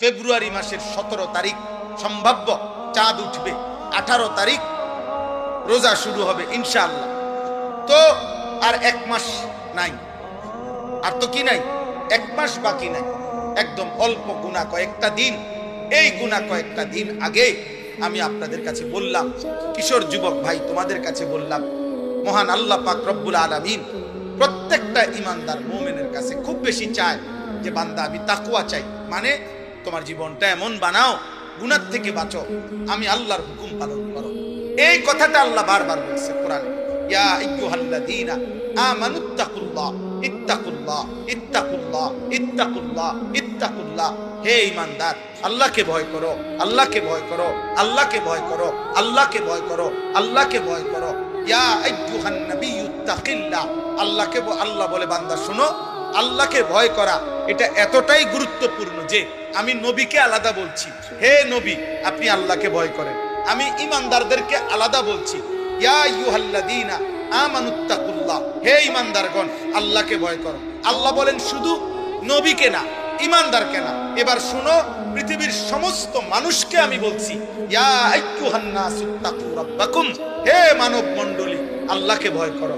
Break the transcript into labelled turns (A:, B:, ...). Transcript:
A: ফেব্রুয়ারি মাসের 17 তারিখ সম্ভাব্য চাঁদ উঠবে, 18 তারিখ রোজা শুরু হবে ইনশাআল্লাহ। তো আর 1 মাস নাই, আর তো কি নাই, 1 মাস বাকি নাই, একদম অল্প গুনাহ কয়েকটা দিন। এই গুনাহ কয়েকটা দিন আগে আমি আপনাদের কাছে বললাম, কিশোর যুবক ভাই তোমাদের কাছে বললাম, মহান আল্লাহ পাক রব্বুল আলামিন প্রত্যেকটা ইমানদার মুমিনের কাছে খুব বেশি চায় যে বান্দা আমি তাকওয়া চাই, মানে তোমার জীবনটা এমন বানাও, গুনাহ থেকে বাঁচো, আমি আল্লাহর হুকুম পালন করো। এই কথাটা আল্লাহ বারবার বলছে কোরআনে, ইয়া আইয়ুহাল্লাযীনা আমানুত্তাকুল্লাহ ইত্তাকুল্লাহ ইত্তাকুল্লাহ ইত্তাকুল্লাহ ইত্তাকুল্লাহ। হে ঈমানদার, আল্লাহকে ভয় করো, আল্লাহকে ভয় করো, আল্লাহকে ভয় করো, আল্লাহকে ভয় করো, আল্লাহকে ভয় করো। ইয়া আইয়ুহান নাবিয়্যুত্তাকিল্লাহ। আল্লাহকে আল্লাহ বলে বান্দা শোনো, আল্লাহকে ভয় করা এটা এতটাই গুরুত্বপূর্ণ যে আমি নবীকে আলাদা বলছি, হে নবী আপনি আল্লাহকে ভয় করেন। আমি ঈমানদারদেরকে আলাদা বলছি, ইয়া আইয়ুহাল্লাযীনা আমানুত্তাকুল্লাহ। হে ঈমানদারগণ আল্লাহকে ভয় করো। আল্লাহ বলেন শুধু নবীকে না, ঈমানদারকে না। এবার শুনো, পৃথিবীর সমস্ত মানুষকে আমি বলছি, ইয়া আইয়ুহান নাসুত্তাকু রাব্বাকুম। হে মানব মণ্ডলী আল্লাহকে ভয় করো।